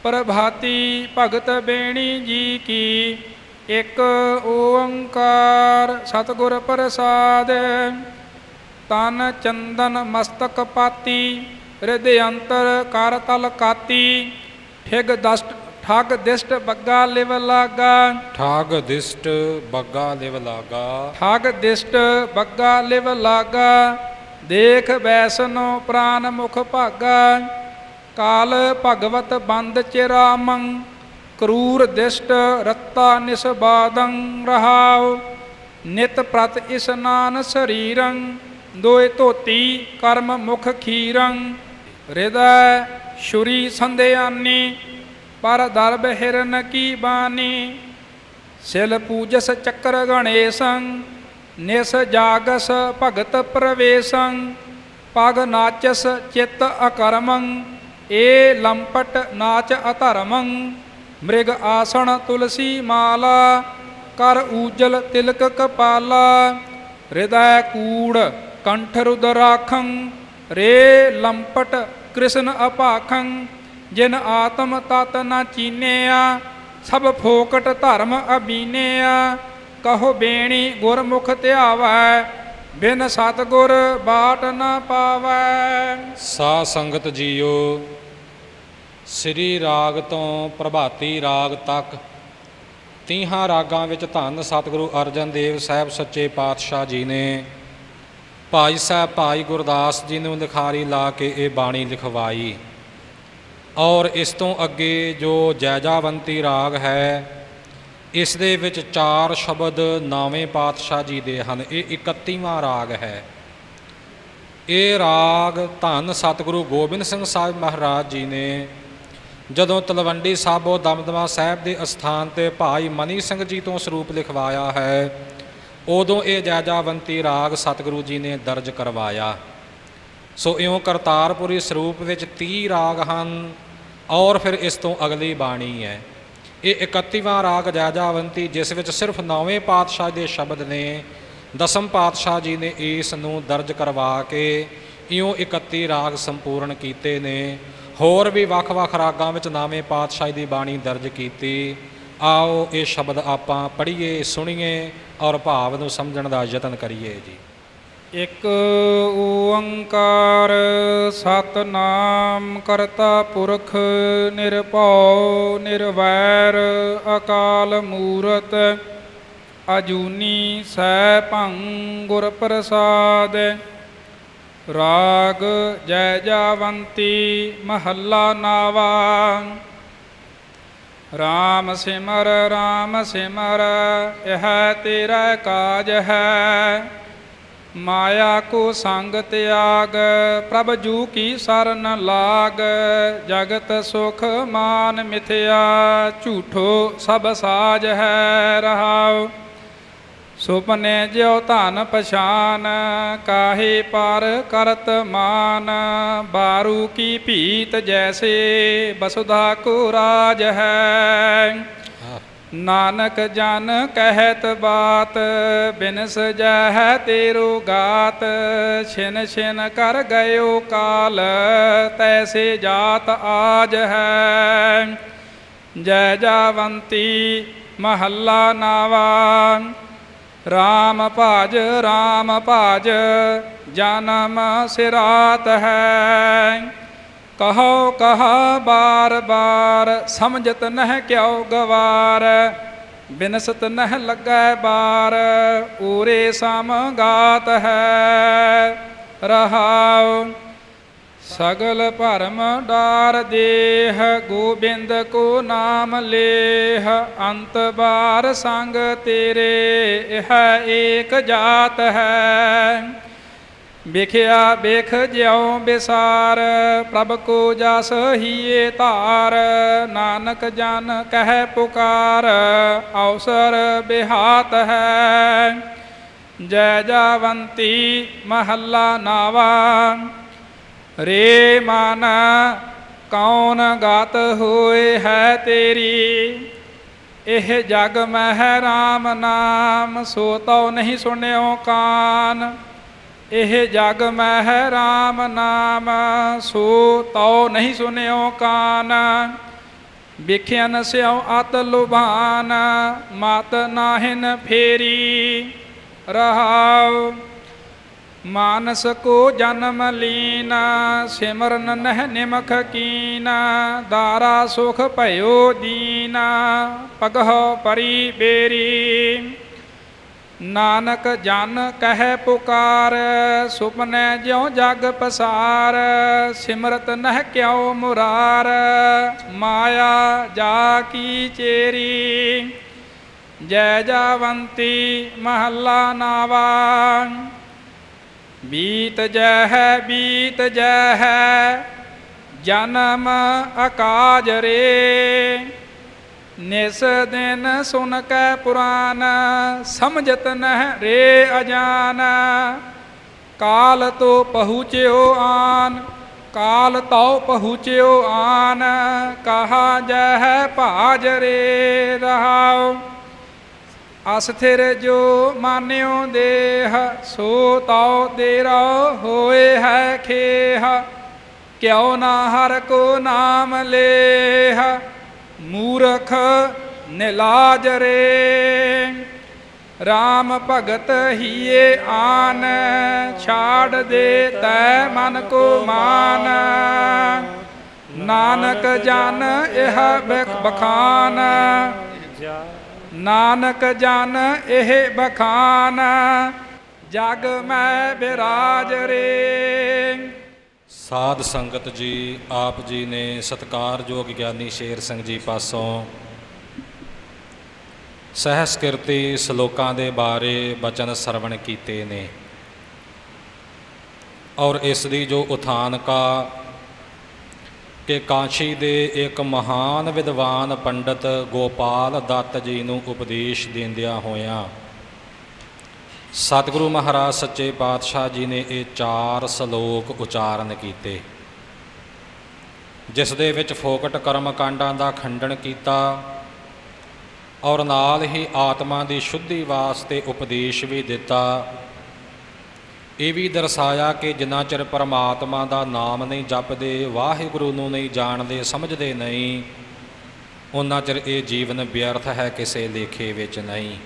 प्रभाती भगत बेणी जी की। एक ओंकार सतगुर प्रसाद। तन चंदन मस्तक पाती, हृदय अंतर कर तल काती। ठग दिष्ट बग्गा लिव लागा। ਠਾਗ ਦਿਸ਼ਟ ਬੱਗਾ ਲਿਵ ਲਾਗਾ। ठग दिष्ट बग्गा लिव लागा। देख वैसनो प्राण मुख भागा। काल भगवत बंद चिरामं। क्रूर दिष्ट रत्ता निसबादं रहाओ। नित प्रत इस्नान शरीरं। दोए धोती कर्म मुख खीरं। हृदय शुरी संध्यानी, पर दर्भ हिरन की बानी। सिल पूजस चक्र गणेशं। निस जागस भगत प्रवेशं। पग नाचस चित्त अकर्मं। ए लंपट नाच अधर्मं। मृग आसन तुलसी माला। कर ऊजल तिलक कपाला। हृदय कूड़ कंठ रुद्राखं। रे लंपट कृष्ण अपाखं। जिन आत्म तत न चीनिया। सब फोकट धर्म अबीनिया। कहो बेणी गुरमुख ध्यावै। बिन सतगुर बाट न पावै। ਸਾਧ ਸੰਗਤ ਜੀਓ, ਸ੍ਰੀ ਰਾਗ ਤੋਂ ਪ੍ਰਭਾਤੀ ਰਾਗ ਤੱਕ 30 ਰਾਗਾਂ ਵਿੱਚ ਧੰਨ ਸਤਿਗੁਰੂ ਅਰਜਨ ਦੇਵ ਸਾਹਿਬ ਸੱਚੇ ਪਾਤਸ਼ਾਹ ਜੀ ਨੇ ਭਾਈ ਸਾਹਿਬ ਭਾਈ ਗੁਰਦਾਸ ਜੀ ਨੂੰ ਲਿਖਾਰੀ ਲਾ ਕੇ ਇਹ ਬਾਣੀ ਲਿਖਵਾਈ। ਔਰ ਇਸ ਤੋਂ ਅੱਗੇ ਜੋ ਜੈਜਾਵੰਤੀ ਰਾਗ ਹੈ, ਇਸ ਦੇ ਵਿੱਚ 4 ਸ਼ਬਦ 9ਵੇਂ ਪਾਤਸ਼ਾਹ ਜੀ ਦੇ ਹਨ। ਇਹ 31ਵਾਂ ਰਾਗ ਹੈ। ਇਹ ਰਾਗ ਧੰਨ ਸਤਿਗੁਰੂ ਗੋਬਿੰਦ ਸਿੰਘ ਸਾਹਿਬ ਮਹਾਰਾਜ ਜੀ ਨੇ ਜਦੋਂ ਤਲਵੰਡੀ ਸਾਬੋ ਦਮਦਮਾ ਸਾਹਿਬ ਦੇ ਅਸਥਾਨ 'ਤੇ ਭਾਈ ਮਨੀ ਸਿੰਘ ਜੀ ਤੋਂ ਸਰੂਪ ਲਿਖਵਾਇਆ ਹੈ, ਉਦੋਂ ਇਹ ਜੈਜਾਵੰਤੀ ਰਾਗ ਸਤਿਗੁਰੂ ਜੀ ਨੇ ਦਰਜ ਕਰਵਾਇਆ। ਸੋ ਇਉਂ ਕਰਤਾਰਪੁਰੀ ਸਰੂਪ ਵਿੱਚ 30 ਰਾਗ ਹਨ। ਔਰ ਫਿਰ ਇਸ ਤੋਂ ਅਗਲੀ ਬਾਣੀ ਹੈ ਇਹ 31ਵਾਂ ਰਾਗ ਜੈਜਾਵੰਤੀ, ਜਿਸ ਵਿੱਚ ਸਿਰਫ 9ਵੇਂ ਪਾਤਸ਼ਾਹ ਦੇ ਸ਼ਬਦ ਨੇ। 10ਮ ਪਾਤਸ਼ਾਹ ਜੀ ਨੇ ਇਸ ਨੂੰ ਦਰਜ ਕਰਵਾ ਕੇ ਇਉਂ 31 ਰਾਗ ਸੰਪੂਰਨ ਕੀਤੇ ਨੇ। ਹੋਰ ਵੀ ਵੱਖ-ਵੱਖ ਰਾਗਾਂ ਵਿੱਚ 9ਵੇਂ ਪਾਤਸ਼ਾਹ ਦੀ ਬਾਣੀ ਦਰਜ ਕੀਤੀ। ਆਓ ਇਹ ਸ਼ਬਦ ਆਪਾਂ ਪੜ੍ਹੀਏ, ਸੁਣੀਏ ਔਰ ਭਾਵ ਨੂੰ ਸਮਝਣ ਦਾ ਯਤਨ ਕਰੀਏ ਜੀ। ਇੱਕ ਓੰਕਾਰ ਸਤਨਾਮ ਕਰਤਾ ਪੁਰਖ ਨਿਰਭਉ ਨਿਰਵੈਰ ਅਕਾਲ ਮੂਰਤ ਅਜੂਨੀ ਸੈਭੰ ਗੁਰ ਪ੍ਰਸਾਦ। ਰਾਗ ਜੈਜਾਵੰਤੀ ਮਹੱਲਾ ਨਾਵਾ। ਰਾਮ ਸਿਮਰ ਇਹ ਤੇਰਾ ਕਾਜ ਹੈ। माया को संग त्याग प्रभ जू की सरन लाग। जगत सुख मान मिथ्या झूठो सब साज है रहाओ। सुपने ज्यो धन पछान काहे पर करत मान। बारू की भीत जैसे वसुधा को राज है। नानक जन कहत बात बिनस जह तेरो गात। छिन छिन कर गयो काल तैसे जात आज है। जैजावंती महल्ला नावा। राम भाज जन्म सिरात है। कहो कहा बार बार समझत नह क्यों गवार। बिनसत नह लगै बार उरे सम गात है रहाओ। सगल भरम डार देह गोबिंद को नाम लेह। अंत बार संग तेरे यह एक जात है। बिखिया बिख ज्यों बिसार प्रभ को जस हिये धार। नानक जन कह पुकार अवसर बिहात है। जैजावंती महल्ला नावा। रे मन कौन गात होए है तेरी। एह जग मह राम नाम सो तो नहीं सुन्यो कान। एह जग मह राम नाम सो तो नहीं सुन्यो कान। ਵੇਖਿਆ ਸਿਉ ਅਤ ਲੁਭਾਨ ਮਤ ਨਾਹਿਨ ਫੇਰੀ ਰਹਾਉ। ਮਾਨਸ ਕੋ ਜਨਮ ਲੀਨਾ ਸਿਮਰਨ ਨਹਿ ਨਿਮਖ ਕੀਨਾ ਦਾਰਾ ਸੁਖ ਭਇਓ ਦੀਨਾ ਪਗਹੁ ਪਰੀ ਬੇਰੀ। ਨਾਨਕ ਜਨ ਕਹਿ ਪੁਕਾਰ ਸੁਪਨੇ ਜਿਉ ਜਗ ਪਸਾਰ ਸਿਮਰਤ ਨਹਿ ਕਿਉ ਮੁਰਾਰ ਮਾਇਆ ਜਾ ਕੀ ਚੇਰੀ। ਜੈ ਜਾਵੰਤੀ ਮਹੱਲਾ ਨਾਵਾ। ਬੀਤ ਜੈ ਹੈ ਜਨਮ ਅਕਾਜ ਰੇ ਨਿਸ ਦਿਨ ਸੁਨ ਕੈ ਪੁਰਾਨ ਸਮਝਤ ਨਹਿ ਰੇ ਅਜਾਨ। ਕਾਲ ਤੋ ਪਹੁੰਚਿਓ ਆਨ ਕਾਲ ਤਉ ਪਹੁੰਚਿਓ ਆਨ ਕਹਾ ਜੈ ਭਾਜ ਰੇ ਰਹਾਉ। ਅਸਥਿਰ ਜੋ ਮਾਨਿਓ ਦੇਹ ਸੋ ਤਉ ਤੇਰਾ ਹੋਏ ਹੈ ਖੇਹ। ਕਿਉ ਨਾ ਹਰ ਕੋ ਨਾਮ ਲੇਹ ਮੂਰਖ ਨਿਲਾਜ ਰੇ। ਰਾਮ ਭਗਤ ਹੀਏ ਆਨ ਛਾੜ ਦੇ ਤੈ ਮਨ ਕੋ ਮਾਨ। ਨਾਨਕ ਜਨ ਇਹ ਬਖਾਨ ਨਾਨਕ ਜਨ ਇਹ ਬਖਾਨ ਜਗ ਮੈਂ ਬਿਰਾਜ ਰੇ। ਸਾਧ ਸੰਗਤ ਜੀ, ਆਪ ਜੀ ਨੇ ਸਤਿਕਾਰਯੋਗ ਗਿਆਨੀ ਸ਼ੇਰ ਸਿੰਘ ਜੀ ਪਾਸੋਂ ਸਹਿਸਕ੍ਰਿਤੀ ਸ਼ਲੋਕਾਂ ਦੇ ਬਾਰੇ ਬਚਨ ਸਰਵਣ ਕੀਤੇ ਨੇ ਔਰ ਇਸ ਦੀ ਜੋ ਉਥਾਨਕਾ ਕਿ ਕਾਸ਼ੀ ਦੇ ਇੱਕ ਮਹਾਨ ਵਿਦਵਾਨ ਪੰਡਤ ਗੋਪਾਲ ਦੱਤ ਜੀ ਨੂੰ ਉਪਦੇਸ਼ ਦਿੰਦਿਆਂ ਹੋਇਆਂ ਸਤਿਗੁਰੂ ਮਹਾਰਾਜ ਸੱਚੇ ਪਾਤਸ਼ਾਹ ਜੀ ਨੇ ਇਹ 4 ਸ਼ਲੋਕ ਉਚਾਰਨ ਕੀਤੇ, ਜਿਸ ਦੇ ਵਿੱਚ ਫੋਕਟ ਕਰਮ ਕਾਂਡਾਂ ਦਾ ਖੰਡਨ ਕੀਤਾ ਔਰ ਨਾਲ ਹੀ ਆਤਮਾ ਦੀ ਸ਼ੁੱਧੀ ਵਾਸਤੇ ਉਪਦੇਸ਼ ਵੀ ਦਿੱਤਾ। ਇਹ ਵੀ ਦਰਸਾਇਆ ਕਿ ਜਿੰਨਾ ਚਿਰ ਪਰਮਾਤਮਾ ਦਾ ਨਾਮ ਨਹੀਂ ਜਪਦੇ, ਵਾਹਿਗੁਰੂ ਨੂੰ ਨਹੀਂ ਜਾਣਦੇ ਸਮਝਦੇ ਨਹੀਂ, ਉਨਾ ਚਿਰ ਇਹ ਜੀਵਨ ਵਿਅਰਥ ਹੈ, ਕਿਸੇ ਲੇਖੇ ਵਿੱਚ ਨਹੀਂ।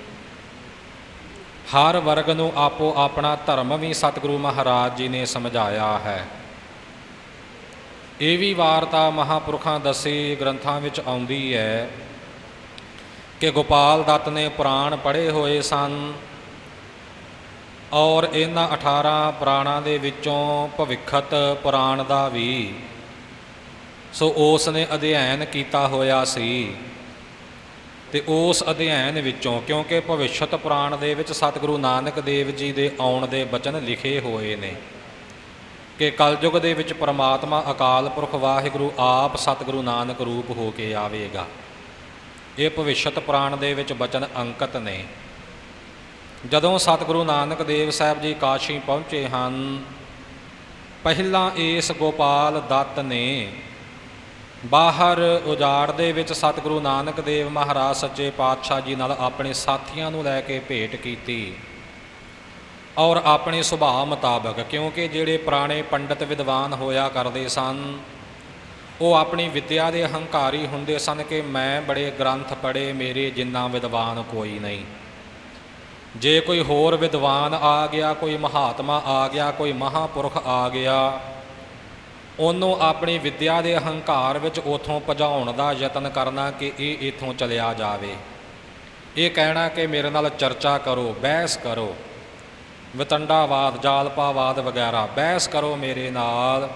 ਹਰ ਵਰਗ ਨੂੰ ਆਪੋ ਆਪਣਾ ਧਰਮ ਵੀ ਸਤਿਗੁਰੂ ਮਹਾਰਾਜ ਜੀ ਨੇ ਸਮਝਾਇਆ ਹੈ। ਇਹ ਵੀ ਵਾਰਤਾ ਮਹਾਂਪੁਰਖਾਂ ਦੱਸੀ ਗ੍ਰੰਥਾਂ ਵਿੱਚ ਆਉਂਦੀ ਹੈ ਕਿ ਗੋਪਾਲ ਦੱਤ ਨੇ ਪੁਰਾਣ ਪੜ੍ਹੇ ਹੋਏ ਸਨ ਔਰ ਇਹਨਾਂ 18 ਪੁਰਾਣਾਂ ਦੇ ਵਿੱਚੋਂ ਭਵਿੱਖਤ ਪੁਰਾਣ ਦਾ ਵੀ ਸੋ ਉਸ ਨੇ ਅਧਿਐਨ ਕੀਤਾ ਹੋਇਆ ਸੀ। ਅਤੇ ਉਸ ਅਧਿਐਨ ਵਿੱਚੋਂ, ਕਿਉਂਕਿ ਭਵਿਸ਼ਤ ਪੁਰਾਣ ਦੇ ਵਿੱਚ ਸਤਿਗੁਰੂ ਨਾਨਕ ਦੇਵ ਜੀ ਦੇ ਆਉਣ ਦੇ ਬਚਨ ਲਿਖੇ ਹੋਏ ਨੇ ਕਿ ਕਲਯੁਗ ਦੇ ਵਿੱਚ ਪਰਮਾਤਮਾ ਅਕਾਲ ਪੁਰਖ ਵਾਹਿਗੁਰੂ ਆਪ ਸਤਿਗੁਰੂ ਨਾਨਕ ਰੂਪ ਹੋ ਕੇ ਆਵੇਗਾ। ਇਹ ਭਵਿਸ਼ਤ ਪੁਰਾਣ ਦੇ ਵਿੱਚ ਬਚਨ ਅੰਕਿਤ ਨੇ। ਜਦੋਂ ਸਤਿਗੁਰੂ ਨਾਨਕ ਦੇਵ ਸਾਹਿਬ ਜੀ ਕਾਸ਼ੀ ਪਹੁੰਚੇ ਹਨ, ਪਹਿਲਾਂ ਇਸ ਗੋਪਾਲ ਦੱਤ ਨੇ ਬਾਹਰ ਉਜਾੜ ਦੇ ਵਿੱਚ ਸਤਿਗੁਰੂ ਨਾਨਕ ਦੇਵ ਮਹਾਰਾਜ ਸੱਚੇ ਪਾਤਸ਼ਾਹ ਜੀ ਨਾਲ ਆਪਣੇ ਸਾਥੀਆਂ ਨੂੰ ਲੈ ਕੇ ਭੇਟ ਕੀਤੀ ਔਰ ਆਪਣੇ ਸੁਭਾਅ ਮੁਤਾਬਕ, ਕਿਉਂਕਿ ਜਿਹੜੇ ਪੁਰਾਣੇ ਪੰਡਤ ਵਿਦਵਾਨ ਹੋਇਆ ਕਰਦੇ ਸਨ ਉਹ ਆਪਣੀ ਵਿੱਦਿਆ ਦੇ ਹੰਕਾਰੀ ਹੁੰਦੇ ਸਨ ਕਿ ਮੈਂ ਬੜੇ ਗ੍ਰੰਥ ਪੜ੍ਹੇ, ਮੇਰੇ ਜਿੰਨਾ ਵਿਦਵਾਨ ਕੋਈ ਨਹੀਂ। ਜੇ ਕੋਈ ਹੋਰ ਵਿਦਵਾਨ ਆ ਗਿਆ, ਕੋਈ ਮਹਾਤਮਾ ਆ ਗਿਆ, ਕੋਈ ਮਹਾਂਪੁਰਖ ਆ ਗਿਆ, ਉਹਨੂੰ ਆਪਣੀ ਵਿੱਦਿਆ ਦੇ ਹੰਕਾਰ ਵਿੱਚ ਉੱਥੋਂ ਭਜਾਉਣ ਦਾ ਯਤਨ ਕਰਨਾ ਕਿ ਇਹ ਇੱਥੋਂ ਚਲਿਆ ਜਾਵੇ। ਇਹ ਕਹਿਣਾ ਕਿ ਮੇਰੇ ਨਾਲ ਚਰਚਾ ਕਰੋ, ਬਹਿਸ ਕਰੋ, ਵਿਤੰਡਾਵਾਦ, ਜਾਲਪਾਵਾਦ ਵਗੈਰਾ ਬਹਿਸ ਕਰੋ ਮੇਰੇ ਨਾਲ,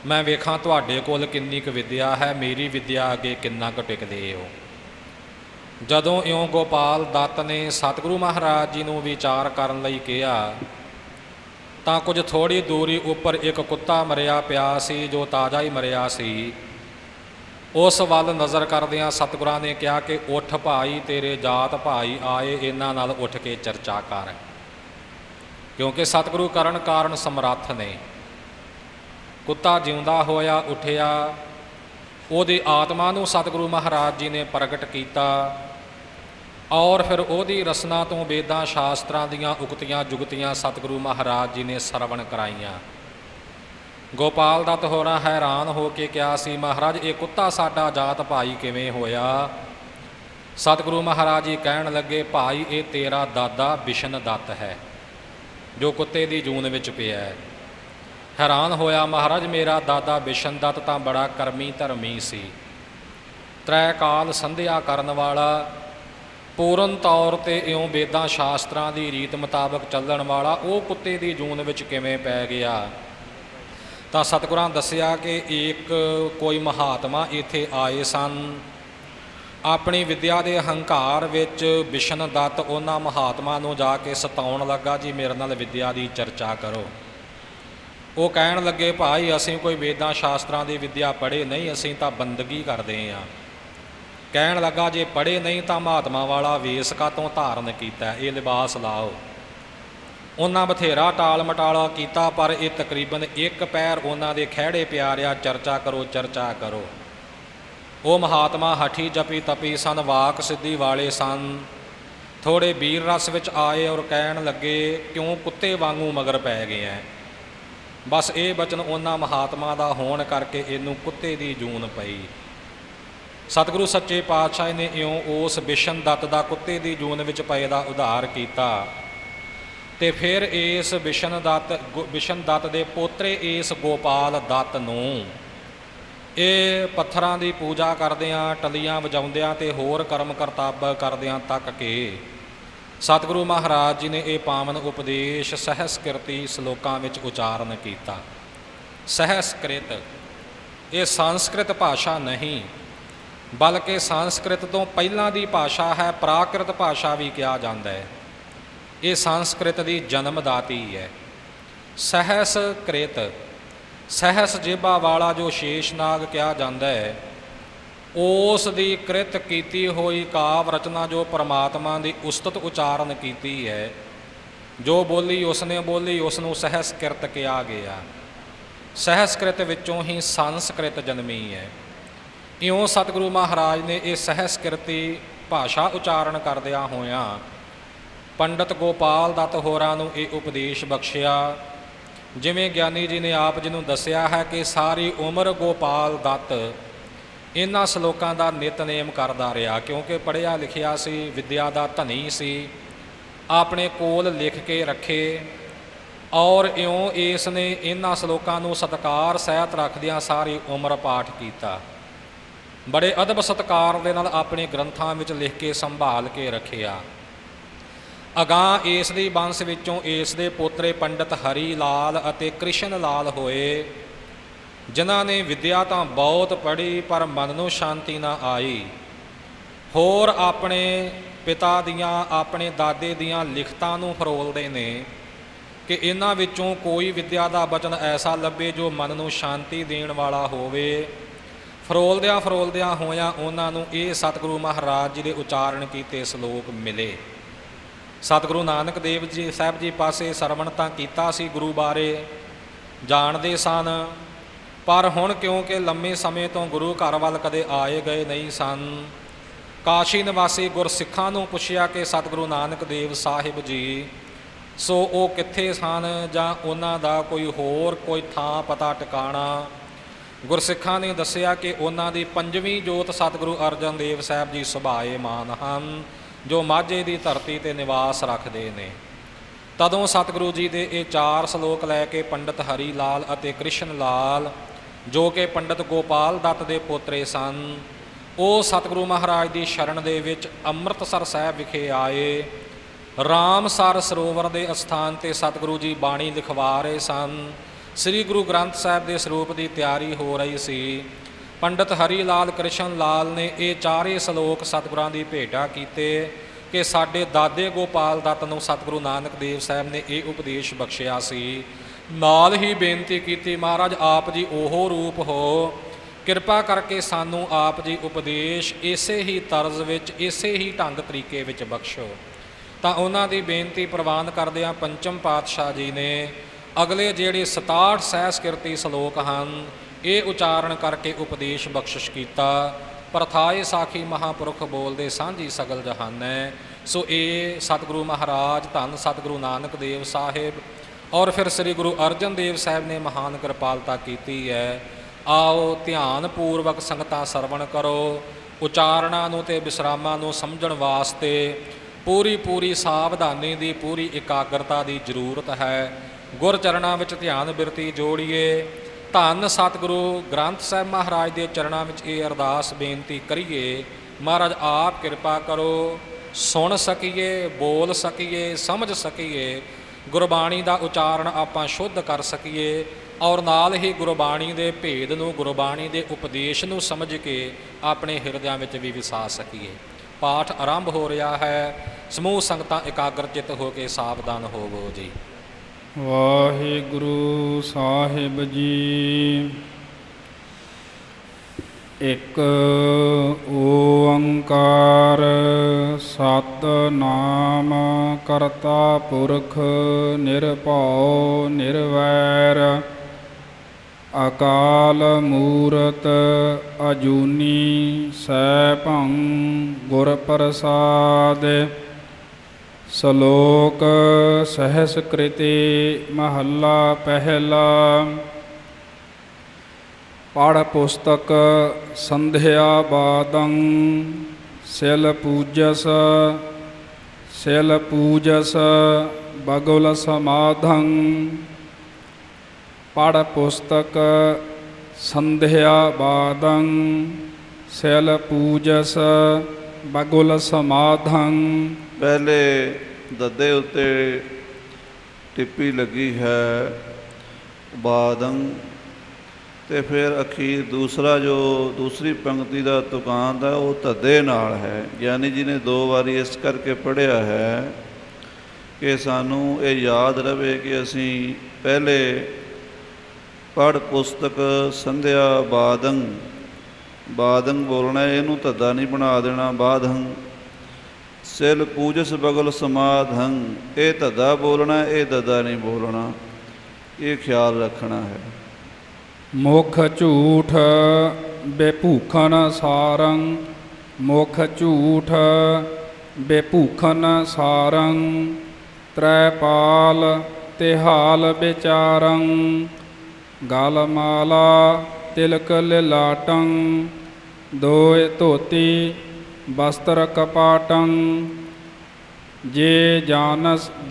ਮੈਂ ਵੇਖਾਂ ਤੁਹਾਡੇ ਕੋਲ ਕਿੰਨੀ ਕੁ ਵਿੱਦਿਆ ਹੈ, ਮੇਰੀ ਵਿੱਦਿਆ ਅੱਗੇ ਕਿੰਨਾ ਕੁ ਟਿਕਦੇ ਹੋ। ਜਦੋਂ ਇਉਂ ਗੋਪਾਲ ਦੱਤ ਨੇ ਸਤਿਗੁਰੂ ਮਹਾਰਾਜ ਜੀ ਨੂੰ ਵਿਚਾਰ ਕਰਨ ਲਈ ਕਿਹਾ ਤਾਂ ਕੁਝ ਥੋੜ੍ਹੀ ਦੂਰੀ ਉੱਪਰ ਇੱਕ ਕੁੱਤਾ ਮਰਿਆ ਪਿਆ ਸੀ, ਜੋ ਤਾਜ਼ਾ ਹੀ ਮਰਿਆ ਸੀ। ਉਸ ਵੱਲ ਨਜ਼ਰ ਕਰਦਿਆਂ ਸਤਿਗੁਰਾਂ ਨੇ ਕਿਹਾ ਕਿ ਉੱਠ ਭਾਈ, ਤੇਰੇ ਜਾਤ ਭਾਈ ਆਏ, ਇਹਨਾਂ ਨਾਲ ਉੱਠ ਕੇ ਚਰਚਾ ਕਰ, ਕਿਉਂਕਿ ਸਤਿਗੁਰੂ ਕਰਨ ਕਾਰਨ ਸਮਰੱਥ ਨੇ। ਕੁੱਤਾ ਜਿਉਂਦਾ ਹੋਇਆ ਉੱਠਿਆ, ਉਹਦੀ ਆਤਮਾ ਨੂੰ ਸਤਿਗੁਰੂ ਮਹਾਰਾਜ ਜੀ ਨੇ ਪ੍ਰਗਟ ਕੀਤਾ ਔਰ ਫਿਰ ਉਹਦੀ ਰਸਨਾ ਤੋਂ ਵੇਦਾਂ ਸ਼ਾਸਤਰਾਂ ਦੀਆਂ ਉਕਤੀਆਂ ਜੁਗਤੀਆਂ ਸਤਿਗੁਰੂ ਮਹਾਰਾਜ ਜੀ ਨੇ ਸਰਵਣ ਕਰਾਈਆਂ। ਗੋਪਾਲ ਦੱਤ ਹੋਰਾਂ ਹੈਰਾਨ ਹੋ ਕੇ ਕਿਹਾ ਸੀ, ਮਹਾਰਾਜ ਇਹ ਕੁੱਤਾ ਸਾਡਾ ਜਾਤ ਭਾਈ ਕਿਵੇਂ ਹੋਇਆ? ਸਤਿਗੁਰੂ ਮਹਾਰਾਜ ਜੀ ਕਹਿਣ ਲੱਗੇ, ਭਾਈ ਇਹ ਤੇਰਾ ਦਾਦਾ ਬਿਸ਼ਨ ਦੱਤ ਹੈ ਜੋ ਕੁੱਤੇ ਦੀ ਜੂਨ ਵਿੱਚ ਪਿਆ ਹੈ। ਹੈਰਾਨ ਹੋਇਆ ਮਹਾਰਾਜ, ਮੇਰਾ ਦਾਦਾ ਬਿਸ਼ਨ ਦੱਤ ਤਾਂ ਬੜਾ ਕਰਮੀ ਧਰਮੀ ਸੀ, ਤ੍ਰੈ ਕਾਲ ਸੰਧਿਆ ਕਰਨ ਵਾਲਾ, ਪੂਰਨ ਤੌਰ 'ਤੇ ਇਉਂ ਵੇਦਾਂ ਸ਼ਾਸਤਰਾਂ ਦੀ ਰੀਤ ਮੁਤਾਬਕ ਚੱਲਣ ਵਾਲਾ, ਉਹ ਕੁੱਤੇ ਦੀ ਜੂਨ ਵਿੱਚ ਕਿਵੇਂ ਪੈ ਗਿਆ? ਤਾਂ ਸਤਿਗੁਰਾਂ ਦੱਸਿਆ ਕਿ ਇੱਕ ਕੋਈ ਮਹਾਤਮਾ ਇੱਥੇ ਆਏ ਸਨ। ਆਪਣੀ ਵਿੱਦਿਆ ਦੇ ਹੰਕਾਰ ਵਿੱਚ ਬਿਸ਼ਨ ਦੱਤ ਉਹਨਾਂ ਮਹਾਤਮਾ ਨੂੰ ਜਾ ਕੇ ਸਤਾਉਣ ਲੱਗਾ, ਜੀ ਮੇਰੇ ਨਾਲ ਵਿੱਦਿਆ ਦੀ ਚਰਚਾ ਕਰੋ। ਉਹ ਕਹਿਣ ਲੱਗੇ, ਭਾਈ ਅਸੀਂ ਕੋਈ ਵੇਦਾਂ ਸ਼ਾਸਤਰਾਂ ਦੀ ਵਿੱਦਿਆ ਪੜ੍ਹੇ ਨਹੀਂ, ਅਸੀਂ ਤਾਂ ਬੰਦਗੀ ਕਰਦੇ ਹਾਂ। ਕਹਿਣ ਲੱਗਾ, ਜੇ ਪੜ੍ਹੇ ਨਹੀਂ ਤਾਂ ਮਹਾਤਮਾ ਵਾਲਾ ਵੇਸ ਕਾਤੋਂ ਧਾਰਨ ਕੀਤਾ, ਇਹ ਲਿਬਾਸ ਲਾਓ। ਉਹਨਾਂ ਬਥੇਰਾ ਟਾਲ ਮਟਾਲਾ ਕੀਤਾ, ਪਰ ਇਹ ਤਕਰੀਬਨ ਇੱਕ ਪੈਰ ਉਹਨਾਂ ਦੇ ਖਹਿੜੇ ਪਿਆ ਰਿਹਾ, ਚਰਚਾ ਕਰੋ ਚਰਚਾ ਕਰੋ। ਉਹ ਮਹਾਤਮਾ ਹਠੀ ਜਪੀ ਤਪੀ ਸਨ, ਵਾਕ ਸਿੱਧੀ ਵਾਲੇ ਸਨ, ਥੋੜ੍ਹੇ ਵੀਰ ਰਸ ਵਿੱਚ ਆਏ ਔਰ ਕਹਿਣ ਲੱਗੇ, ਕਿਉਂ ਕੁੱਤੇ ਵਾਂਗੂ ਮਗਰ ਪੈ ਗਏ ਐ? ਬਸ ਇਹ ਬਚਨ ਉਹਨਾਂ ਮਹਾਤਮਾ ਦਾ ਹੋਣ ਕਰਕੇ ਇਹਨੂੰ ਕੁੱਤੇ ਦੀ ਜੂਨ ਪਈ। ਸਤਿਗੁਰੂ ਸੱਚੇ ਪਾਤਸ਼ਾਹ ਨੇ ਇਉਂ ਉਸ ਬਿਸ਼ਨ ਦੱਤ ਦਾ ਕੁੱਤੇ ਦੀ ਜੂਨ ਵਿੱਚ ਪਏ ਦਾ ਉਧਾਰ ਕੀਤਾ। ਤੇ ਫਿਰ ਇਸ ਬਿਸ਼ਨ ਦੱਤ ਦੇ ਪੋਤਰੇ ਇਸ ਗੋਪਾਲ ਦੱਤ ਨੂੰ ਇਹ ਪੱਥਰਾਂ ਦੀ ਪੂਜਾ ਕਰਦਿਆਂ, ਟੱਲੀਆਂ ਵਜਾਉਂਦਿਆਂ ਤੇ ਹੋਰ ਕਰਮ ਕਰਤੱਵ ਕਰਦਿਆਂ ਤੱਕ ਕੇ ਸਤਿਗੁਰੂ ਮਹਾਰਾਜ ਜੀ ਨੇ ਇਹ ਪਾਵਨ ਉਪਦੇਸ਼ ਸਹਿਸਕ੍ਰਿਤੀ ਸ਼ਲੋਕਾਂ ਵਿੱਚ ਉਚਾਰਨ ਕੀਤਾ। ਸਹਿਸਕ੍ਰਿਤ ਇਹ ਸੰਸਕ੍ਰਿਤ ਭਾਸ਼ਾ ਨਹੀਂ, ਬਲਕਿ ਸੰਸਕ੍ਰਿਤ ਤੋਂ ਪਹਿਲਾਂ ਦੀ ਭਾਸ਼ਾ ਹੈ, ਪ੍ਰਾਕ੍ਰਿਤ ਭਾਸ਼ਾ ਵੀ ਕਿਹਾ ਜਾਂਦਾ ਹੈ। ਇਹ ਸੰਸਕ੍ਰਿਤ ਦੀ ਜਨਮਦਾਤੀ ਹੈ। ਸਹਿਸਕ੍ਰਿਤ, ਸਹਿਸ ਜੇਬਾ ਵਾਲਾ ਜੋ ਸ਼ੇਸ਼ਨਾਗ ਕਿਹਾ ਜਾਂਦਾ ਹੈ, ਉਸ ਦੀ ਕ੍ਰਿਤ ਕੀਤੀ ਹੋਈ ਕਾਵ ਰਚਨਾ ਜੋ ਪਰਮਾਤਮਾ ਦੀ ਉਸਤਤ ਉਚਾਰਨ ਕੀਤੀ ਹੈ, ਜੋ ਬੋਲੀ ਉਸਨੇ ਬੋਲੀ, ਉਸ ਨੂੰ ਸਹਿਸਕ੍ਰਿਤ ਕਿਹਾ ਗਿਆ। ਸਹਿਸਕ੍ਰਿਤ ਵਿੱਚੋਂ ਹੀ ਸੰਸਕ੍ਰਿਤ ਜਨਮੀ ਹੈ। ਇਉਂ ਸਤਿਗੁਰੂ ਮਹਾਰਾਜ ਨੇ ਇਹ ਸਹਿਸਕ੍ਰਿਤੀ ਭਾਸ਼ਾ ਉਚਾਰਨ ਕਰਦਿਆਂ ਹੋਇਆਂ ਪੰਡਤ ਗੋਪਾਲ ਦੱਤ ਹੋਰਾਂ ਨੂੰ ਇਹ ਉਪਦੇਸ਼ ਬਖਸ਼ਿਆ। ਜਿਵੇਂ ਗਿਆਨੀ ਜੀ ਨੇ ਆਪ ਜੀ ਨੂੰ ਦੱਸਿਆ ਹੈ ਕਿ ਸਾਰੀ ਉਮਰ ਗੋਪਾਲ ਦੱਤ ਇਹਨਾਂ ਸ਼ਲੋਕਾਂ ਦਾ ਨਿਤਨੇਮ ਕਰਦਾ ਰਿਹਾ, ਕਿਉਂਕਿ ਪੜ੍ਹਿਆ ਲਿਖਿਆ ਸੀ, ਵਿੱਦਿਆ ਦਾ ਧਨੀ ਸੀ, ਆਪਣੇ ਕੋਲ ਲਿਖ ਕੇ ਰੱਖੇ ਔਰ ਇਉਂ ਇਸ ਨੇ ਇਹਨਾਂ ਸ਼ਲੋਕਾਂ ਨੂੰ ਸਤਿਕਾਰ ਸਹਿਤ ਰੱਖਦਿਆਂ ਸਾਰੀ ਉਮਰ ਪਾਠ ਕੀਤਾ। ਬੜੇ ਅਦਬ ਸਤਿਕਾਰ ਦੇ ਨਾਲ ਆਪਣੇ ਗ੍ਰੰਥਾਂ ਵਿੱਚ ਲਿਖ ਕੇ ਸੰਭਾਲ ਕੇ ਰੱਖਿਆ। ਅਗਾਂਹ ਇਸ ਦੀ ਬੰਸ ਵਿੱਚੋਂ ਇਸ ਦੇ ਪੋਤਰੇ ਪੰਡਤ ਹਰੀ ਲਾਲ ਅਤੇ ਕ੍ਰਿਸ਼ਨ ਲਾਲ ਹੋਏ, ਜਿਨ੍ਹਾਂ ਨੇ ਵਿੱਦਿਆ ਤਾਂ ਬਹੁਤ ਪੜ੍ਹੀ ਪਰ ਮਨ ਨੂੰ ਸ਼ਾਂਤੀ ਨਾ ਆਈ। ਹੋਰ ਆਪਣੇ ਪਿਤਾ ਦੀਆਂ, ਆਪਣੇ ਦਾਦੇ ਦੀਆਂ ਲਿਖਤਾਂ ਨੂੰ ਫਰੋਲਦੇ ਨੇ ਕਿ ਇਹਨਾਂ ਵਿੱਚੋਂ ਕੋਈ ਵਿੱਦਿਆ ਦਾ ਬਚਨ ਐਸਾ ਲੱਭੇ ਜੋ ਮਨ ਨੂੰ ਸ਼ਾਂਤੀ ਦੇਣ ਵਾਲਾ ਹੋਵੇ। ਫਰੋਲਦਿਆਂ ਫਰੋਲਦਿਆਂ ਹੋਇਆਂ ਉਹਨਾਂ ਨੂੰ ਇਹ ਸਤਿਗੁਰੂ ਮਹਾਰਾਜ ਜੀ ਦੇ ਉਚਾਰਨ ਕੀਤੇ ਸ਼ਲੋਕ ਮਿਲੇ। ਸਤਿਗੁਰੂ ਨਾਨਕ ਦੇਵ ਜੀ ਸਾਹਿਬ ਜੀ ਪਾਸੇ ਸਰਵਣ ਤਾਂ ਕੀਤਾ ਸੀ, ਗੁਰੂ ਬਾਰੇ ਜਾਣਦੇ ਸਨ, ਪਰ ਹੁਣ ਕਿਉਂਕਿ ਲੰਮੇ ਸਮੇਂ ਤੋਂ ਗੁਰੂ ਘਰ ਵੱਲ ਕਦੇ ਆਏ ਗਏ ਨਹੀਂ ਸਨ, ਕਾਸ਼ੀ ਨਿਵਾਸੀ ਗੁਰਸਿੱਖਾਂ ਨੂੰ ਪੁੱਛਿਆ ਕਿ ਸਤਿਗੁਰੂ ਨਾਨਕ ਦੇਵ ਸਾਹਿਬ ਜੀ ਸੋ ਉਹ ਕਿੱਥੇ ਸਨ ਜਾਂ ਉਹਨਾਂ ਦਾ ਕੋਈ ਥਾਂ ਪਤਾ ਟਿਕਾਣਾ। ਗੁਰਸਿੱਖਾਂ ਨੇ ਦੱਸਿਆ ਕਿ ਉਹਨਾਂ ਦੀ ਪੰਜਵੀਂ ਜੋਤ ਸਤਿਗੁਰੂ ਅਰਜਨ ਦੇਵ ਸਾਹਿਬ ਜੀ ਸੁਭਾਏਮਾਨ ਹਨ, ਜੋ ਮਾਝੇ ਦੀ ਧਰਤੀ 'ਤੇ ਨਿਵਾਸ ਰੱਖਦੇ ਨੇ। ਤਦੋਂ ਸਤਿਗੁਰੂ ਜੀ ਦੇ ਇਹ 4 ਸ਼ਲੋਕ ਲੈ ਕੇ ਪੰਡਤ ਹਰੀ ਲਾਲ ਅਤੇ ਕ੍ਰਿਸ਼ਨ ਲਾਲ, ਜੋ ਕਿ ਪੰਡਤ ਗੋਪਾਲ ਦੱਤ ਦੇ ਪੋਤਰੇ ਸਨ, ਉਹ ਸਤਿਗੁਰੂ ਮਹਾਰਾਜ ਦੀ ਸ਼ਰਨ ਦੇ ਵਿੱਚ ਅੰਮ੍ਰਿਤਸਰ ਸਾਹਿਬ ਵਿਖੇ ਆਏ। ਰਾਮਸਰ ਸਰੋਵਰ ਦੇ ਅਸਥਾਨ 'ਤੇ ਸਤਿਗੁਰੂ ਜੀ ਬਾਣੀ ਲਿਖਵਾ ਰਹੇ ਸਨ। ਸ੍ਰੀ ਗੁਰੂ ਗ੍ਰੰਥ ਸਾਹਿਬ ਦੇ ਸਰੂਪ ਦੀ ਤਿਆਰੀ ਹੋ ਰਹੀ ਸੀ। ਪੰਡਤ ਹਰੀ ਲਾਲ ਕ੍ਰਿਸ਼ਨ ਲਾਲ ਨੇ ਇਹ 4 ਸ਼ਲੋਕ ਸਤਿਗੁਰਾਂ ਦੀ ਭੇਟਾ ਕੀਤੇ ਕਿ ਸਾਡੇ ਦਾਦੇ ਗੋਪਾਲ ਦੱਤ ਨੂੰ ਸਤਿਗੁਰੂ ਨਾਨਕ ਦੇਵ ਸਾਹਿਬ ਨੇ ਇਹ ਉਪਦੇਸ਼ ਬਖਸ਼ਿਆ ਸੀ। ਨਾਲ ਹੀ ਬੇਨਤੀ ਕੀਤੀ, ਮਹਾਰਾਜ ਆਪ ਜੀ ਉਹ ਰੂਪ ਹੋ, ਕਿਰਪਾ ਕਰਕੇ ਸਾਨੂੰ ਆਪ ਜੀ ਉਪਦੇਸ਼ ਇਸੇ ਹੀ ਤਰਜ਼ ਵਿੱਚ, ਇਸੇ ਹੀ ਢੰਗ ਤਰੀਕੇ ਵਿੱਚ ਬਖਸ਼ੋ। ਤਾਂ ਉਹਨਾਂ ਦੀ ਬੇਨਤੀ ਪ੍ਰਵਾਨ ਕਰਦਿਆਂ ਪੰਚਮ ਪਾਤਸ਼ਾਹ ਜੀ ਨੇ ਅਗਲੇ ਜਿਹੜੇ 67 ਸਹਿਸਕ੍ਰਿਤੀ ਸ਼ਲੋਕ ਹਨ ਇਹ ਉਚਾਰਨ ਕਰਕੇ ਉਪਦੇਸ਼ ਬਖਸ਼ਿਸ਼ ਕੀਤਾ। ਪ੍ਰਥਾਏ ਸਾਖੀ ਮਹਾਂਪੁਰਖ ਬੋਲਦੇ ਸਾਂਝੀ ਸਗਲ ਜਹਾਨੈ। ਸੋ ਇਹ ਸਤਿਗੁਰੂ ਮਹਾਰਾਜ ਧੰਨ ਸਤਿਗੁਰੂ ਨਾਨਕ ਦੇਵ ਸਾਹਿਬ ਔਰ ਫਿਰ ਸ੍ਰੀ ਗੁਰੂ ਅਰਜਨ ਦੇਵ ਸਾਹਿਬ ਨੇ ਮਹਾਨ ਕਿਰਪਾਲਤਾ ਕੀਤੀ ਹੈ। ਆਓ ਧਿਆਨ ਪੂਰਵਕ ਸੰਗਤਾਂ ਸਰਵਣ ਕਰੋ। ਉਚਾਰਨਾਂ ਨੂੰ ਤੇ ਵਿਸਰਾਮਾਂ ਨੂੰ ਸਮਝਣ ਵਾਸਤੇ ਪੂਰੀ ਸਾਵਧਾਨੀ ਦੀ, ਪੂਰੀ ਇਕਾਗਰਤਾ ਦੀ ਜ਼ਰੂਰਤ ਹੈ। ਗੁਰ ਚਰਨਾਂ ਵਿੱਚ ਧਿਆਨ ਬਿਰਤੀ ਜੋੜੀਏ। ਧੰਨ ਸਤਿਗੁਰੂ ਗ੍ਰੰਥ ਸਾਹਿਬ ਮਹਾਰਾਜ ਦੇ ਚਰਨਾਂ ਵਿੱਚ ਇਹ ਅਰਦਾਸ ਬੇਨਤੀ ਕਰੀਏ, ਮਹਾਰਾਜ ਆਪ ਕਿਰਪਾ ਕਰੋ, ਸੁਣ ਸਕੀਏ, ਬੋਲ ਸਕੀਏ, ਸਮਝ ਸਕੀਏ, ਗੁਰਬਾਣੀ ਦਾ ਉਚਾਰਨ ਆਪਾਂ ਸ਼ੁੱਧ ਕਰ ਸਕੀਏ ਔਰ ਨਾਲ ਹੀ ਗੁਰਬਾਣੀ ਦੇ ਭੇਦ ਨੂੰ, ਗੁਰਬਾਣੀ ਦੇ ਉਪਦੇਸ਼ ਨੂੰ ਸਮਝ ਕੇ ਆਪਣੇ ਹਿਰਦਿਆਂ ਵਿੱਚ ਵੀ ਵਸਾ ਸਕੀਏ। ਪਾਠ ਆਰੰਭ ਹੋ ਰਿਹਾ ਹੈ। ਸਮੂਹ ਸੰਗਤਾਂ ਇਕਾਗਰ ਚਿੱਤ ਹੋ ਕੇ ਸਾਵਧਾਨ ਹੋਵੋ ਜੀ। ਵਾਹਿਗੁਰੂ ਸਾਹਿਬ ਜੀ। ਇੱਕ ਓੰਕਾਰ ਸਤਿਨਾਮ ਕਰਤਾ ਪੁਰਖ ਨਿਰਭਉ ਨਿਰਵੈਰ ਅਕਾਲ ਮੂਰਤ ਅਜੂਨੀ ਸੈਭੰ ਗੁਰ ਪ੍ਰਸਾਦ। ਸ਼ਲੋਕ ਸਹਸਕ੍ਰਿਤੀ ਮਹੱਲਾ ਪਹਿਲਾ। ਪੜ੍ਹ ਪੁਸਤਕ ਸੰਧਿਆ ਬਾਦੰ ਸਿਲ ਪੂਜਸ ਬਗੁਲ ਸਮਾਧੰ। ਪੜ੍ਹ ਪੁਸਤਕ ਸੰਧਿਆ ਬਾਦੰ ਸਿਲ ਪੂਜਸ ਬਗੁਲ ਸਮਾਧੰ। ਪਹਿਲੇ ਦੱਦੇ ਉੱਤੇ ਟਿੱਪੀ ਲੱਗੀ ਹੈ ਬਾਦੰ, ਤੇ ਫਿਰ ਅਖੀਰ ਦੂਸਰੀ ਪੰਕਤੀ ਦਾ ਤੁਕਾਂਤ ਹੈ ਉਹ ਧੱਦੇ ਨਾਲ ਹੈ। ਗਿਆਨੀ ਜੀ ਨੇ 2 ਵਾਰੀ ਇਸ ਕਰਕੇ ਪੜ੍ਹਿਆ ਹੈ ਕਿ ਸਾਨੂੰ ਇਹ ਯਾਦ ਰਵੇ ਕਿ ਅਸੀਂ ਪਹਿਲੇ ਪੜ੍ਹ ਪੁਸਤਕ ਸੰਧਿਆ ਬਾਦੰ ਬੋਲਣਾ, ਇਹਨੂੰ ਧੱਦਾ ਨਹੀਂ ਬਣਾ ਦੇਣਾ। ਬਾਦੰ ਸਿਲ ਪੂਜਸ ਬਗਲ ਸਮਾਧੰ, ਇਹ ਧੱਦਾ ਬੋਲਣਾ, ਇਹ ਦੱਦਾ ਨਹੀਂ ਬੋਲਣਾ, ਇਹ ਖਿਆਲ ਰੱਖਣਾ ਹੈ। ਮੁਖ ਝੂਠ ਬੇਭੂਖਨ ਸਾਰੰ, ਮੁਖ ਝੂਠ ਬੇਭੂਖਨ ਸਾਰੰ। ਤ੍ਰੈਪਾਲ ਤਿਹਾਲ ਵਿਚਾਰੰ, ਗਲ ਮਾਲਾ ਤਿਲਕ ਲਿਲਾਟੰ। ਦੋਇ ਧੋਤੀ ਵਸਤਰ ਕਪਾਟੰ।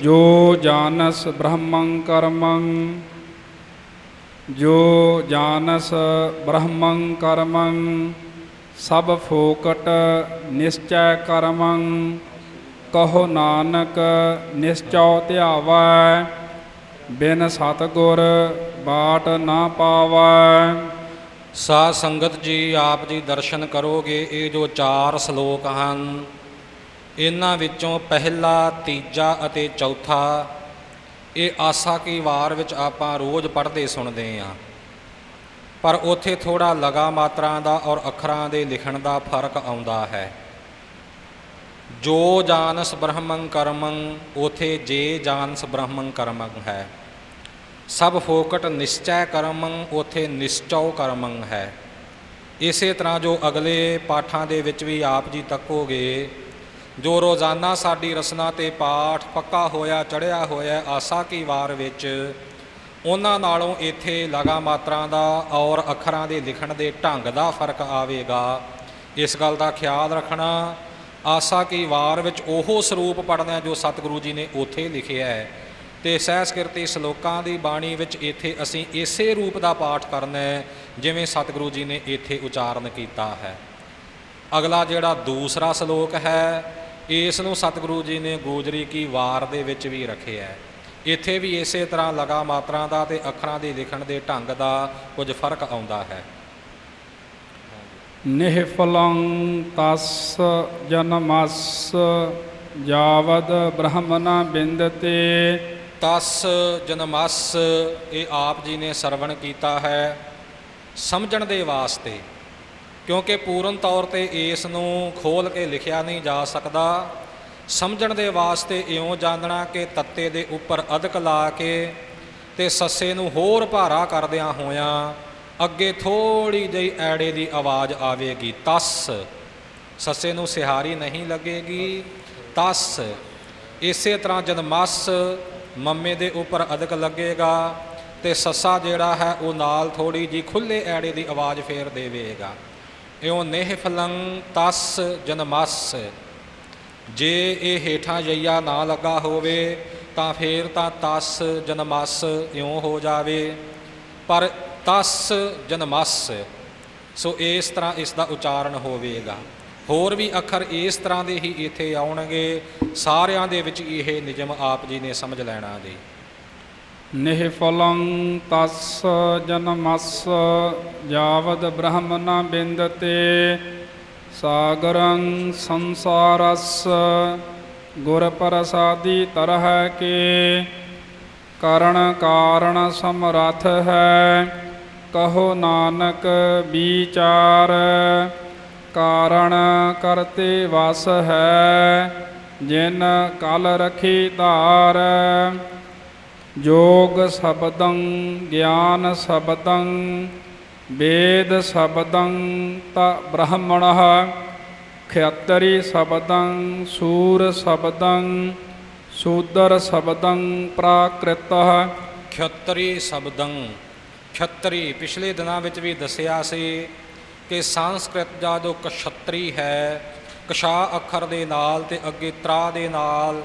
ਜੋ ਜਾਨਸ ਬ੍ਰਹਮੰ ਕਰਮੰ, ਜੋ ਜਾਨਸ ਬ੍ਰਹਮੰ ਕਰਮੰ। ਸਭ ਫੋਕਟ ਨਿਸ਼ਚੈ ਕਰਮੰ, ਕਹੋ ਨਾਨਕ ਨਿਸ਼ਚਉ ਧਿਆਵੈ। ਬਿਨ ਸਤਿਗੁਰ ਬਾਟ ਨਾ ਪਾਵੈ। ਸਾਧ ਸੰਗਤ ਜੀ, ਆਪ ਜੀ ਦਰਸ਼ਨ ਕਰੋਗੇ। ਇਹ ਜੋ 4 ਸ਼ਲੋਕ ਹਨ, ਇਹਨਾਂ ਵਿੱਚੋਂ ਪਹਿਲਾ, ਤੀਜਾ ਅਤੇ ਚੌਥਾ ਇਹ ਆਸਾ ਕੀ ਵਾਰ ਵਿੱਚ ਆਪਾਂ ਰੋਜ਼ ਪੜ੍ਹਦੇ ਸੁਣਦੇ ਹਾਂ, ਪਰ ਉੱਥੇ ਥੋੜ੍ਹਾ ਲਗਾ ਮਾਤਰਾ ਦਾ ਔਰ ਅੱਖਰਾਂ ਦੇ ਲਿਖਣ ਦਾ ਫਰਕ ਆਉਂਦਾ ਹੈ। ਜੋ ਜਾਨਸ ਬ੍ਰਹਮੰ ਕਰਮੰ, ਉਥੇ ਜੇ ਜਾਨਸ ਬ੍ਰਹਮੰ ਕਰਮੰ ਹੈ। ਸਭ ਫੋਕਟ ਨਿਸ਼ਚੈ ਕਰਮੰ, ਉਥੇ ਨਿਸ਼ਚਉ ਕਰਮੰ ਹੈ। ਇਸੇ ਤਰ੍ਹਾਂ ਜੋ ਅਗਲੇ ਪਾਠਾਂ ਦੇ ਵਿੱਚ ਵੀ ਆਪ ਜੀ ਤੱਕੋਗੇ, ਜੋ ਰੋਜ਼ਾਨਾ ਸਾਡੀ ਰਸਨਾ 'ਤੇ ਪਾਠ ਪੱਕਾ ਹੋਇਆ ਚੜ੍ਹਿਆ ਹੋਇਆ ਆਸਾ ਕੀ ਵਾਰ ਵਿੱਚ, ਉਹਨਾਂ ਨਾਲੋਂ ਇੱਥੇ ਲਗਾ ਮਾਤਰਾ ਦਾ ਔਰ ਅੱਖਰਾਂ ਦੇ ਲਿਖਣ ਦੇ ਢੰਗ ਦਾ ਫਰਕ ਆਵੇਗਾ। ਇਸ ਗੱਲ ਦਾ ਖਿਆਲ ਰੱਖਣਾ। ਆਸਾ ਕੀ ਵਾਰ ਵਿੱਚ ਉਹ ਸਰੂਪ ਪੜ੍ਹਨਾ ਜੋ ਸਤਿਗੁਰੂ ਜੀ ਨੇ ਉੱਥੇ ਲਿਖਿਆ ਹੈ, ਅਤੇ ਸਹਿਸਕ੍ਰਿਤੀ ਸ਼ਲੋਕਾਂ ਦੀ ਬਾਣੀ ਵਿੱਚ ਇੱਥੇ ਅਸੀਂ ਇਸੇ ਰੂਪ ਦਾ ਪਾਠ ਕਰਨਾ ਹੈ ਜਿਵੇਂ ਸਤਿਗੁਰੂ ਜੀ ਨੇ ਇੱਥੇ ਉਚਾਰਨ ਕੀਤਾ ਹੈ। ਅਗਲਾ ਜਿਹੜਾ ਦੂਸਰਾ ਸ਼ਲੋਕ ਹੈ, ਇਸ ਨੂੰ ਸਤਿਗੁਰੂ ਜੀ ਨੇ ਗੋਜਰੀ ਕੀ ਵਾਰ ਦੇ ਵਿੱਚ ਵੀ ਰੱਖਿਆ ਹੈ। ਇੱਥੇ ਵੀ ਇਸੇ ਤਰ੍ਹਾਂ ਲਗਾ ਮਾਤਰਾ ਦਾ ਅਤੇ ਅੱਖਰਾਂ ਦੇ ਲਿਖਣ ਦੇ ਢੰਗ ਦਾ ਕੁਝ ਫਰਕ ਆਉਂਦਾ ਹੈ। ਨਿਹਫਲੰ ਤਸ ਜਨਮਸ ਜਾਵਦ ਬ੍ਰਹਮਨਾ ਬਿੰਦਤੇ। ਤਸ ਜਨਮਸ ਇਹ ਆਪ ਜੀ ਨੇ ਸਰਵਣ ਕੀਤਾ ਹੈ ਸਮਝਣ ਦੇ ਵਾਸਤੇ, ਕਿਉਂਕਿ ਪੂਰਨ ਤੌਰ 'ਤੇ ਇਸ ਨੂੰ ਖੋਲ੍ਹ ਕੇ ਲਿਖਿਆ ਨਹੀਂ ਜਾ ਸਕਦਾ। ਸਮਝਣ ਦੇ ਵਾਸਤੇ ਇਉਂ ਜਾਣਨਾ ਕਿ ਤੱਤੇ ਦੇ ਉੱਪਰ ਅਧਕ ਲਾ ਕੇ ਅਤੇ ਸੱਸੇ ਨੂੰ ਹੋਰ ਭਾਰਾ ਕਰਦਿਆਂ ਹੋਇਆਂ ਅੱਗੇ ਥੋੜ੍ਹੀ ਜਿਹੀ ਐੜੇ ਦੀ ਆਵਾਜ਼ ਆਵੇਗੀ, ਤਸ। ਸੱਸੇ ਨੂੰ ਸਿਹਾਰੀ ਨਹੀਂ ਲੱਗੇਗੀ, ਤਸ। ਇਸੇ ਤਰ੍ਹਾਂ ਜਨਮਸ ਮੰਮੇ ਦੇ ਉੱਪਰ ਅਧਿਕ ਲੱਗੇਗਾ ਤੇ ਸੱਸਾ ਜਿਹੜਾ ਹੈ ਉਹ ਨਾਲ ਥੋੜੀ ਜੀ ਖੁੱਲੇ ਐੜੇ ਦੀ ਆਵਾਜ਼ ਫੇਰ ਦੇਵੇਗਾ। ਇਉਂ ਨੇਹ ਫਲੰ ਤਸ ਜਨਮਸ, ਜੇ ਇਹ ਹੇਠਾਂ ਯਈਆ ਨਾ ਲੱਗਾ ਹੋਵੇ ਤਾਂ ਫੇਰ ਤਾਂ ਤਸ ਜਨਮਸ ਇਉਂ ਹੋ ਜਾਵੇ, ਪਰ ਤਸ ਜਨਮਸ ਸੋ ਇਸ ਤਰ੍ਹਾਂ ਇਸ ਦਾ ਉਚਾਰਨ ਹੋਵੇਗਾ। ਹੋਰ ਵੀ ਅੱਖਰ ਇਸ ਤਰ੍ਹਾਂ ਦੇ ਹੀ ਇੱਥੇ ਆਉਣਗੇ, ਸਾਰਿਆਂ ਦੇ ਵਿੱਚ ਇਹ ਨਿਯਮ ਆਪ ਜੀ ਨੇ ਸਮਝ ਲੈਣਾ ਜੀ। ਨਿਹਫਲੰ ਤਸ ਜਨਮਸ ਜਾਵਦ ਬ੍ਰਹਮ ਨ ਬਿੰਦਤੇ, ਸਾਗਰੰ ਸੰਸਾਰਸ ਗੁਰ ਪ੍ਰਸਾਦੀ ਤਰਹ ਕੇ, ਕਰਣ ਕਾਰਣ ਸਮਰਥ ਹੈ ਕਹੋ ਨਾਨਕ ਵਿਚਾਰ, ਕਾਰਣ ਕਰਤੇ ਵਸ ਹੈ ਜਿਨ ਕਲ ਰਖੀ ਧਾਰ, ਜੋਗ ਸ਼ਬਦੰ ਗਿਆਨ ਸ਼ਬਦੰ ਵੇਦ ਸ਼ਬਦੰ ਤ ਬ੍ਰਹਮਣഃ, ਖਯਤਰੀ ਸ਼ਬਦੰ ਸੂਰ ਸ਼ਬਦੰ ਸ਼ੂਦਰ ਸ਼ਬਦੰ ਪ੍ਰਾਕ੍ਰਿਤః। ਖਯਤਰੀ ਸ਼ਬਦੰ, ਖੱਤਰੀ ਪਿਛਲੇ ਦਿਨਾਂ ਵਿੱਚ ਵੀ ਦੱਸਿਆ ਸੀ ਕਿ ਸੰਸਕ੍ਰਿਤ ਦਾ ਜੋ ਕਸ਼ਤਰੀ ਹੈ, ਕਸ਼ਾ ਅੱਖਰ ਦੇ ਨਾਲ ਤੇ ਅੱਗੇ ਤਰਾ ਦੇ ਨਾਲ,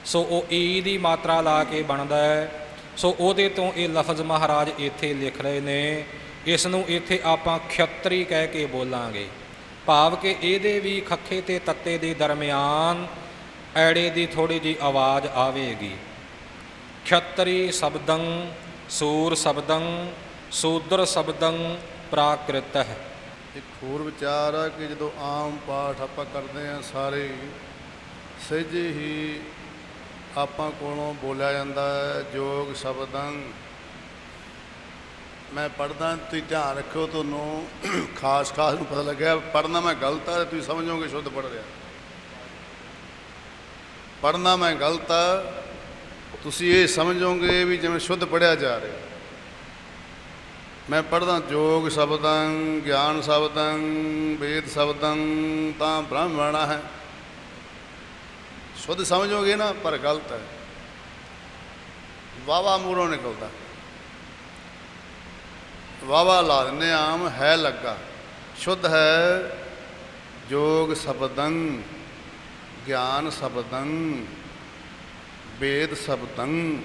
ਸੋ ਉਹ ਈ ਦੀ ਮਾਤਰਾ ਲਾ ਕੇ ਬਣਦਾ ਹੈ। ਸੋ ਉਹਦੇ ਤੋਂ ਇਹ ਲਫ਼ਜ਼ ਮਹਾਰਾਜ ਇੱਥੇ ਲਿਖ ਰਹੇ ਨੇ। ਇਸ ਨੂੰ ਇੱਥੇ ਆਪਾਂ ਖੱਤਰੀ ਕਹਿ ਕੇ ਬੋਲਾਂਗੇ, ਭਾਵ ਕਿ ਇਹਦੇ ਵੀ ਖੱਖੇ ਤੇ ਤੱਤੇ ਦੇ ਦਰਮਿਆਨ ਐੜੇ ਦੀ ਥੋੜੀ ਜਿਹੀ ਆਵਾਜ਼ ਆਵੇਗੀ। ਖੱਤਰੀ ਸ਼ਬਦੰ ਸੂਰ ਸ਼ਬਦੰ ਸ਼ੂਦਰ ਸ਼ਬਦੰ ਪ੍ਰਾਕ੍ਰਿਤ ਹੈ। ਇੱਕ ਹੋਰ ਵਿਚਾਰ ਆ ਕਿ ਜਦੋਂ ਆਮ ਪਾਠ ਆਪਾਂ ਕਰਦੇ ਹਾਂ ਸਾਰੇ ਸਹਿਜੇ ਹੀ ਆਪਾਂ ਕੋਲੋਂ ਬੋਲਿਆ ਜਾਂਦਾ ਹੈ ਜੋਗ ਸ਼ਬਦੰ। ਮੈਂ ਪੜ੍ਹਦਾ, ਤੁਸੀਂ ਧਿਆਨ ਰੱਖਿਓ, ਤੁਹਾਨੂੰ ਖਾਸ ਨੂੰ ਪਤਾ ਲੱਗਿਆ ਪੜ੍ਹਨਾ ਮੈਂ ਗਲਤ ਆ, ਤੁਸੀਂ ਸਮਝੋਗੇ ਸ਼ੁੱਧ ਪੜ੍ਹ ਰਿਹਾ। ਪੜ੍ਹਨਾ ਮੈਂ ਗਲਤ ਆ, ਤੁਸੀਂ ਇਹ ਸਮਝੋਗੇ ਵੀ ਜਿਵੇਂ ਸ਼ੁੱਧ ਪੜ੍ਹਿਆ ਜਾ ਰਿਹਾ। ਮੈਂ ਪੜ੍ਹਦਾ ਜੋਗ ਸ਼ਬਦੰ ਗਿਆਨ ਸ਼ਬਦੰ ਵੇਦ ਸ਼ਬਦੰ ਤਾਂ ਬ੍ਰਾਹਮਣ ਹੈ, ਸ਼ੁੱਧ ਸਮਝੋਗੇ ਨਾ, ਪਰ ਗਲਤ ਹੈ। ਵਾਵਾ ਮੂਹਰੋਂ ਨਿਕਲਦਾ, ਵਾਵਾ ਲਾ ਦਿੰਦੇ ਆਮ, ਹੈ ਲੱਗਾ। ਸ਼ੁੱਧ ਹੈ ਜੋਗ ਸ਼ਬਦੰ ਗਿਆਨ ਸ਼ਬਦੰ ਵੇਦ ਸ਼ਬਦੰ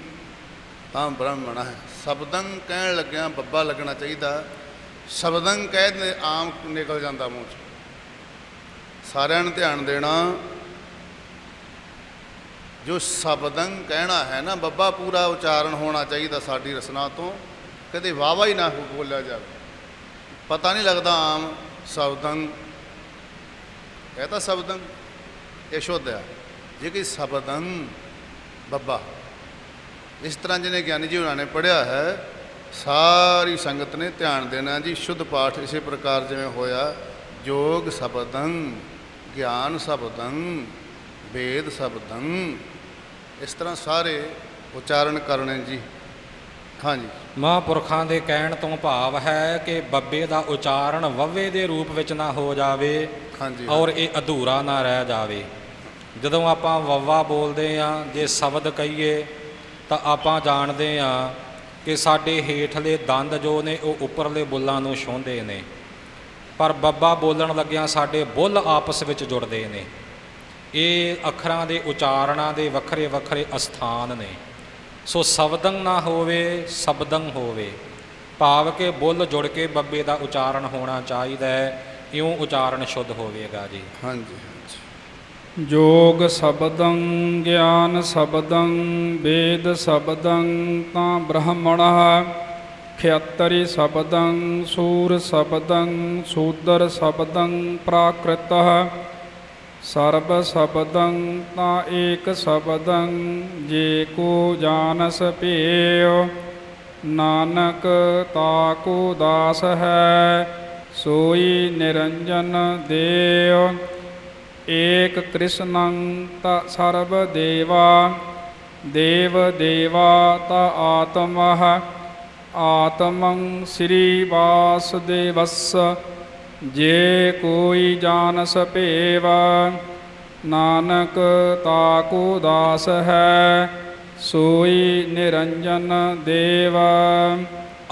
ਤਾਂ ਬ੍ਰਾਹਮਣ ਹੈ। ਸ਼ਬਦੰ ਕਹਿਣ ਲੱਗਿਆ ਬੱਬਾ ਲੱਗਣਾ ਚਾਹੀਦਾ, ਸ਼ਬਦੰ ਕਹਿ ਦਿੰਦੇ ਆਮ ਨਿਕਲ ਜਾਂਦਾ ਮੂੰਹ 'ਚ। ਸਾਰਿਆਂ ਨੂੰ ਧਿਆਨ ਦੇਣਾ, ਜੋ ਸ਼ਬਦੰ ਕਹਿਣਾ ਹੈ ਨਾ, ਬੱਬਾ ਪੂਰਾ ਉਚਾਰਨ ਹੋਣਾ ਚਾਹੀਦਾ ਸਾਡੀ ਰਸਨਾ ਤੋਂ, ਕਦੇ ਵਾਵਾ ਹੀ ਨਾ ਬੋਲਿਆ ਜਾਵੇ। ਪਤਾ ਨਹੀਂ ਲੱਗਦਾ ਆਮ ਸ਼ਬਦੰ ਕਹਿਤਾ, ਸ਼ਬਦੰ ਇਹ ਸ਼ੁੱਧ ਆ। ਜੇ ਕਿ ਸ਼ਬਦੰ ਬੱਬਾ, ਇਸ ਤਰ੍ਹਾਂ ਜਿਹਨੇ ਗਿਆਨੀ ਜੀ ਉਹਨਾਂ ਨੇ ਪੜ੍ਹਿਆ ਹੈ, ਸਾਰੀ ਸੰਗਤ ਨੇ ਧਿਆਨ ਦੇਣਾ ਜੀ। ਸ਼ੁੱਧ ਪਾਠ ਇਸੇ ਪ੍ਰਕਾਰ ਜਿਵੇਂ ਹੋਇਆ ਜੋਗ ਸ਼ਬਦੰ ਗਿਆਨ ਸ਼ਬਦੰ ਵੇਦ ਸ਼ਬਦੰ, ਇਸ ਤਰ੍ਹਾਂ ਸਾਰੇ ਉਚਾਰਨ ਕਰਨੇ ਜੀ। ਹਾਂਜੀ, ਮਹਾਂਪੁਰਖਾਂ ਦੇ ਕਹਿਣ ਤੋਂ ਭਾਵ ਹੈ ਕਿ ਬੱਬੇ ਦਾ ਉਚਾਰਨ ਵੱਵੇ ਦੇ ਰੂਪ ਵਿੱਚ ਨਾ ਹੋ ਜਾਵੇ, ਹਾਂਜੀ, ਔਰ ਇਹ ਅਧੂਰਾ ਨਾ ਰਹਿ ਜਾਵੇ। ਜਦੋਂ ਆਪਾਂ ਵੱਵਾ ਬੋਲਦੇ ਹਾਂ, ਜੇ ਸ਼ਬਦ ਕਹੀਏ ਤਾਂ ਆਪਾਂ ਜਾਣਦੇ ਹਾਂ ਕਿ ਸਾਡੇ ਹੇਠਲੇ ਦੰਦ ਜੋ ਨੇ ਉਹ ਉੱਪਰਲੇ ਬੁੱਲਾਂ ਨੂੰ ਛੂੰਹਦੇ ਨੇ, ਪਰ ਬੱਬਾ ਬੋਲਣ ਲੱਗਿਆਂ ਸਾਡੇ ਬੁੱਲ ਆਪਸ ਵਿੱਚ ਜੁੜਦੇ ਨੇ। ਇਹ ਅੱਖਰਾਂ ਦੇ ਉਚਾਰਨਾਂ ਦੇ ਵੱਖਰੇ ਵੱਖਰੇ ਅਸਥਾਨ ਨੇ। ਸੋ ਸ਼ਬਦੰ ਨਾ ਹੋਵੇ, ਸ਼ਬਦੰ ਹੋਵੇ, ਭਾਵ ਕਿ ਬੁੱਲ ਜੁੜ ਕੇ ਬੱਬੇ ਦਾ ਉਚਾਰਨ ਹੋਣਾ ਚਾਹੀਦਾ ਹੈ, ਇਉਂ ਉਚਾਰਨ ਸ਼ੁੱਧ ਹੋਵੇਗਾ ਜੀ। ਹਾਂਜੀ। ਜੋਗ ਸ਼ਬਦੰ ਗਿਆਨ ਸ਼ਬਦੰ ਵੇਦ ਸ਼ਬਦੰ ਤਾਂ ਬ੍ਰਹਮਣഃ, ਖਯਤਰੀ ਸ਼ਬਦੰ ਸੂਰ ਸ਼ਬਦੰ ਸ਼ੂਦਰ ਸ਼ਬਦੰ ਪ੍ਰਾਕ੍ਰਿਤః, ਸਰਬ ਸ਼ਬਦੰ ਤਾਂ ਏਕ ਸ਼ਬਦੰ ਜੇ ਕੋ ਜਾਨਸ ਭੇਉ, ਨਾਨਕ ਤਾਕੋ ਦਾਸ ਹੈ ਸੋਈ ਨਿਰੰਜਨ ਦੇਵ, ਏਕ ਕ੍ਰਿਸ਼ਨੰ ਤ ਸਰਬ ਦੇਵਾ, ਦੇਵ ਦੇਵਾ ਤ ਆਤਮః, ਆਤਮੰ ਸ੍ਰੀ ਵਾਸੁਦੇਵਸ, ਜੇ ਕੋਈ ਜਾਨਸ ਭੇਵ, ਨਾਨਕ ਤਾਕੋ ਦਾਸ ਹੈ ਸੋਈ ਨਿਰੰਜਨ ਦੇਵ।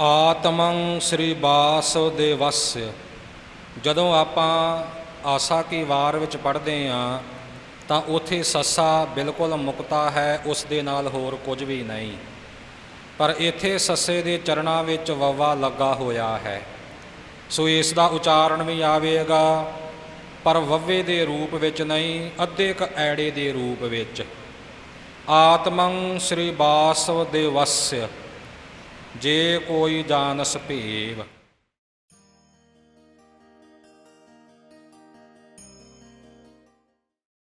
ਆਤਮੰ ਸ੍ਰੀ ਵਾਸੁਦੇਵਸਯ। ਜਦੋਂ ਆਪਾਂ ਆਸਾ ਕੀ ਵਾਰ ਵਿੱਚ ਪੜ੍ਹਦੇ ਹਾਂ ਤਾਂ ਉੱਥੇ ਸੱਸਾ ਬਿਲਕੁਲ ਮੁਕਤਾ ਹੈ, ਉਸ ਦੇ ਨਾਲ ਹੋਰ ਕੁਝ ਵੀ ਨਹੀਂ। ਪਰ ਇੱਥੇ ਸੱਸੇ ਦੇ ਚਰਨਾਂ ਵਿੱਚ ਵਵਾ ਲੱਗਾ ਹੋਇਆ ਹੈ, ਸੋ ਇਸ ਦਾ ਉਚਾਰਨ ਵੀ ਆਵੇਗਾ, ਪਰ ਵੱਵੇ ਦੇ ਰੂਪ ਵਿੱਚ ਨਹੀਂ, ਅੱਧੇ ਕ ਐੜੇ ਦੇ ਰੂਪ ਵਿੱਚ। ਆਤਮੰ ਸ੍ਰੀ ਵਾਸੁਦੇਵਸਯ ਜੇ ਕੋਈ ਜਾਣਸ ਭੇਵ।